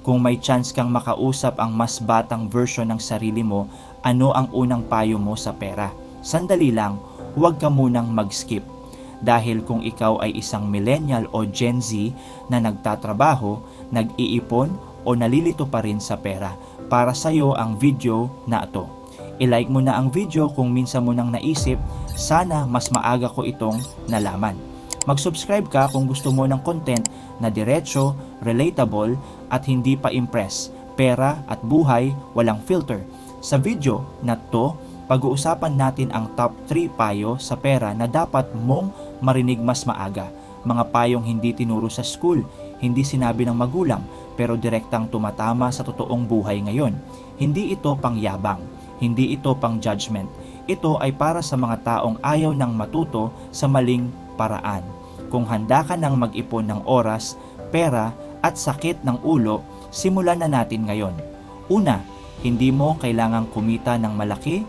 Kung may chance kang makausap ang mas batang version ng sarili mo, ano ang unang payo mo sa pera? Sandali lang, huwag ka munang mag-skip. Dahil kung ikaw ay isang millennial o Gen Z na nagtatrabaho, nag-iipon o nalilito pa rin sa pera, para sa iyo ang video na ito. I-like mo na ang video kung minsan mo nang naisip, sana mas maaga ko itong nalaman. Mag-subscribe ka kung gusto mo ng content na diretso, relatable at hindi pa impress, pera at buhay walang filter. Sa video na to, pag-uusapan natin ang top 3 payo sa pera na dapat mong marinig mas maaga. Mga payong hindi tinuro sa school, hindi sinabi ng magulang, pero direktang tumatama sa totoong buhay ngayon. Hindi ito pangyabang, hindi ito pang judgment. Ito ay para sa mga taong ayaw nang matuto sa maling paraan. Kung handa ka nang mag-ipon ng oras, pera at sakit ng ulo, simulan na natin ngayon. Una, hindi mo kailangang kumita ng malaki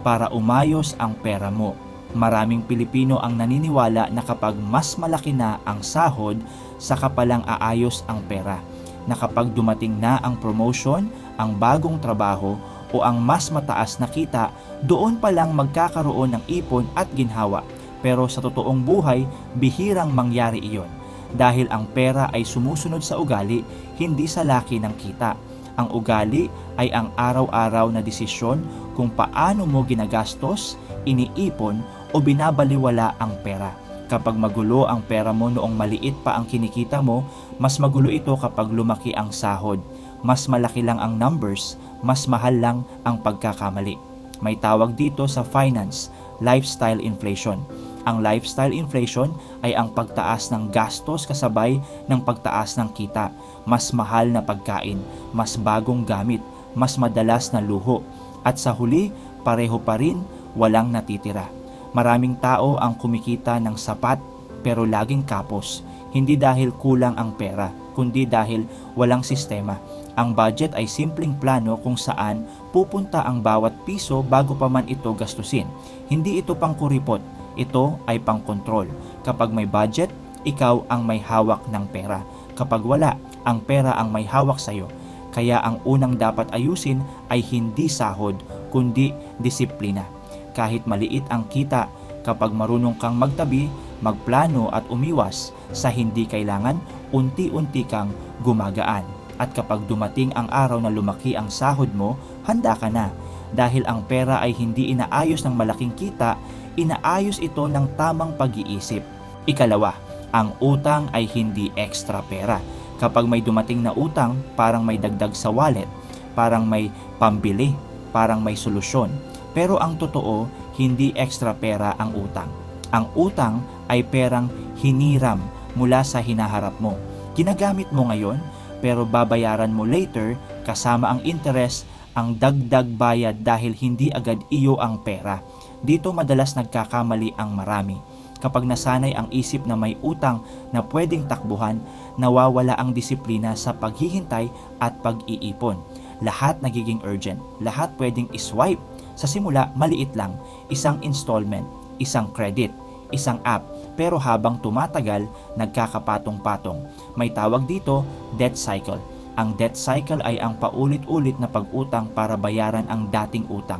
para umayos ang pera mo. Maraming Pilipino ang naniniwala na kapag mas malaki na ang sahod, saka palang aayos ang pera. Na kapag dumating na ang promotion, ang bagong trabaho o ang mas mataas na kita, doon pa lang magkakaroon ng ipon at ginhawa. Pero sa totoong buhay, bihirang mangyari iyon. Dahil ang pera ay sumusunod sa ugali, hindi sa laki ng kita. Ang ugali ay ang araw-araw na desisyon kung paano mo ginagastos, iniipon o binabaliwala ang pera. Kapag magulo ang pera mo noong maliit pa ang kinikita mo, mas magulo ito kapag lumaki ang sahod. Mas malaki lang ang numbers, mas mahal lang ang pagkakamali. May tawag dito sa finance, lifestyle inflation. Ang lifestyle inflation ay ang pagtaas ng gastos kasabay ng pagtaas ng kita. Mas mahal na pagkain, mas bagong gamit, mas madalas na luho. At sa huli, pareho pa rin, walang natitira. Maraming tao ang kumikita ng sapat pero laging kapos. Hindi dahil kulang ang pera, kundi dahil walang sistema. Ang budget ay simpleng plano kung saan pupunta ang bawat piso bago pa man ito gastusin. Hindi ito pangkuripot, ito ay pangkontrol. Kapag may budget, ikaw ang may hawak ng pera. Kapag wala, ang pera ang may hawak sa'yo. Kaya ang unang dapat ayusin ay hindi sahod, kundi disiplina. Kahit maliit ang kita, kapag marunong kang magtabi, magplano at umiwas sa hindi kailangan, unti-unti kang gumagaan. At kapag dumating ang araw na lumaki ang sahod mo, handa ka na. Dahil ang pera ay hindi inaayos ng malaking kita, inaayos ito ng tamang pag-iisip. Ikalawa, ang utang ay hindi extra pera. Kapag may dumating na utang, parang may dagdag sa wallet, parang may pambili, parang may solusyon. Pero ang totoo, hindi extra pera ang utang. Ang utang ay perang hiniram mula sa hinaharap mo. Ginagamit mo ngayon, pero babayaran mo later kasama ang interest, ang dagdag bayad dahil hindi agad iyo ang pera. Dito madalas nagkakamali ang marami. Kapag nasanay ang isip na may utang na pwedeng takbuhan, nawawala ang disiplina sa paghihintay at pag-iipon. Lahat nagiging urgent, lahat pwedeng iswipe. Sa simula, maliit lang, isang installment, isang credit, isang app, pero habang tumatagal, nagkakapatong-patong. May tawag dito, debt cycle. Ang debt cycle ay ang paulit-ulit na pag-utang para bayaran ang dating utang.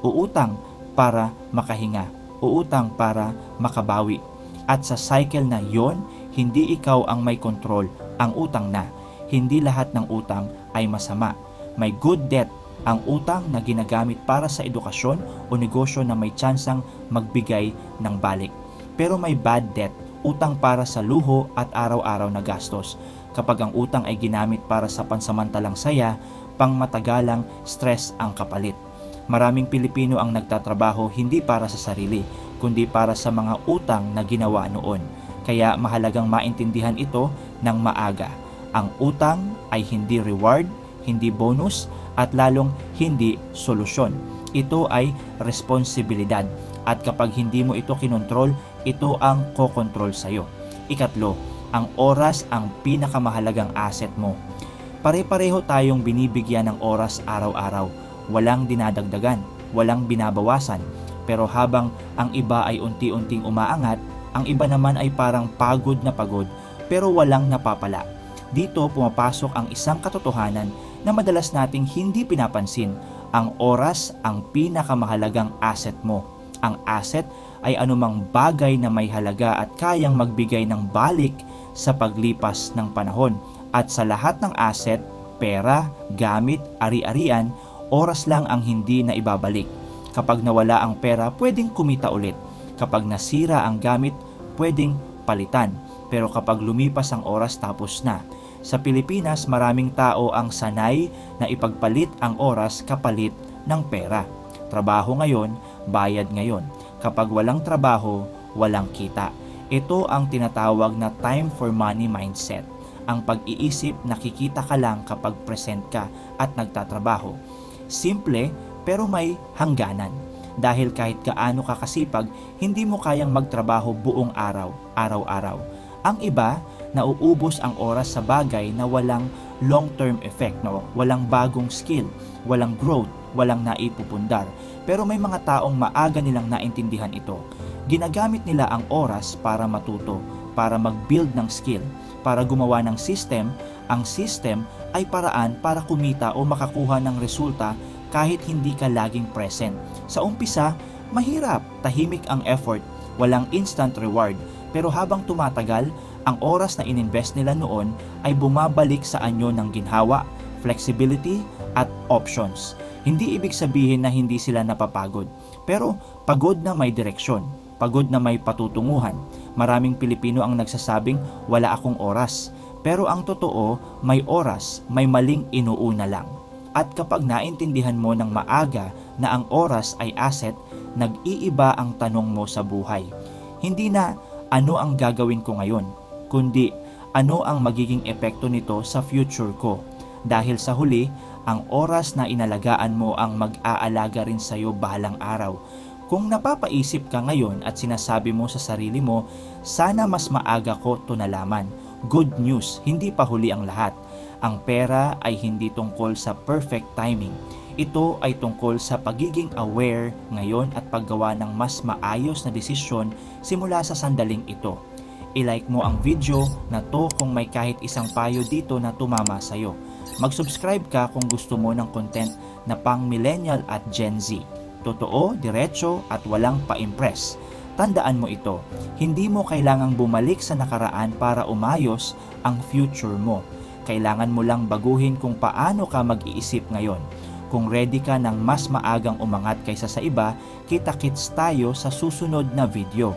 Uutang para makahinga, uutang para makabawi. At sa cycle na yon, hindi ikaw ang may control, ang utang na. Hindi lahat ng utang ay masama. May good debt, ang utang na ginagamit para sa edukasyon o negosyo na may tsansang magbigay ng balik. Pero may bad debt, utang para sa luho at araw-araw na gastos. Kapag ang utang ay ginamit para sa pansamantalang saya, pangmatagalang stress ang kapalit. Maraming Pilipino ang nagtatrabaho hindi para sa sarili, kundi para sa mga utang na ginawa noon. Kaya mahalagang maintindihan ito ng maaga. Ang utang ay hindi reward, hindi bonus, at lalong hindi solusyon. Ito ay responsibilidad. At kapag hindi mo ito kinontrol, ito ang kokontrol sa'yo. Ikatlo, ang oras ang pinakamahalagang asset mo. Pare-pareho tayong binibigyan ng oras araw-araw. Walang dinadagdagan, walang binabawasan. Pero habang ang iba ay unti-unting umaangat, ang iba naman ay parang pagod na pagod pero walang napapala. Dito pumapasok ang isang katotohanan na madalas nating hindi pinapansin. Ang oras ang pinakamahalagang asset mo. Ang asset ay anumang bagay na may halaga at kayang magbigay ng balik sa paglipas ng panahon. At sa lahat ng asset, pera, gamit, ari-arian, oras lang ang hindi na ibabalik. Kapag nawala ang pera, pwedeng kumita ulit. Kapag nasira ang gamit, pwedeng palitan. Pero kapag lumipas ang oras, tapos na. Sa Pilipinas, maraming tao ang sanay na ipagpalit ang oras kapalit ng pera. Trabaho ngayon, bayad ngayon. Kapag walang trabaho, walang kita. Ito ang tinatawag na time for money mindset. Ang pag-iisip nakikita ka lang kapag present ka at nagtatrabaho. Simple pero may hangganan. Dahil kahit gaano ka kasipag, hindi mo kayang magtrabaho buong araw, araw-araw. Ang iba, nauubos ang oras sa bagay na walang long-term effect, no? Walang bagong skill, walang growth, walang naipupundar. Pero may mga taong maaga nilang naintindihan ito. Ginagamit nila ang oras para matuto, para mag-build ng skill, para gumawa ng system. Ang system ay paraan para kumita o makakuha ng resulta kahit hindi ka laging present. Sa umpisa, mahirap, tahimik ang effort, walang instant reward. Pero habang tumatagal, ang oras na ininvest nila noon ay bumabalik sa anyo ng ginhawa, flexibility, at options. Hindi ibig sabihin na hindi sila napapagod, pero pagod na may direksyon, pagod na may patutunguhan. Maraming Pilipino ang nagsasabing wala akong oras, pero ang totoo, may oras, may maling inuuna lang. At kapag naintindihan mo ng maaga na ang oras ay asset, nag-iiba ang tanong mo sa buhay. Hindi na ano ang gagawin ko ngayon, kundi ano ang magiging epekto nito sa future ko. Dahil sa huli, ang oras na inalagaan mo ang mag-aalaga rin sa iyo balang araw. Kung napapaisip ka ngayon at sinasabi mo sa sarili mo, sana mas maaga ko to nalaman. Good news, hindi pa huli ang lahat. Ang pera ay hindi tungkol sa perfect timing. Ito ay tungkol sa pagiging aware ngayon at paggawa ng mas maayos na desisyon simula sa sandaling ito. I-like mo ang video na to kung may kahit isang payo dito na tumama sa'yo. Mag-subscribe ka kung gusto mo ng content na pang millennial at Gen Z. Totoo, diretso at walang pa-impress. Tandaan mo ito, hindi mo kailangang bumalik sa nakaraan para umayos ang future mo. Kailangan mo lang baguhin kung paano ka mag-iisip ngayon. Kung ready ka ng mas maagang umangat kaysa sa iba, kita-kits tayo sa susunod na video.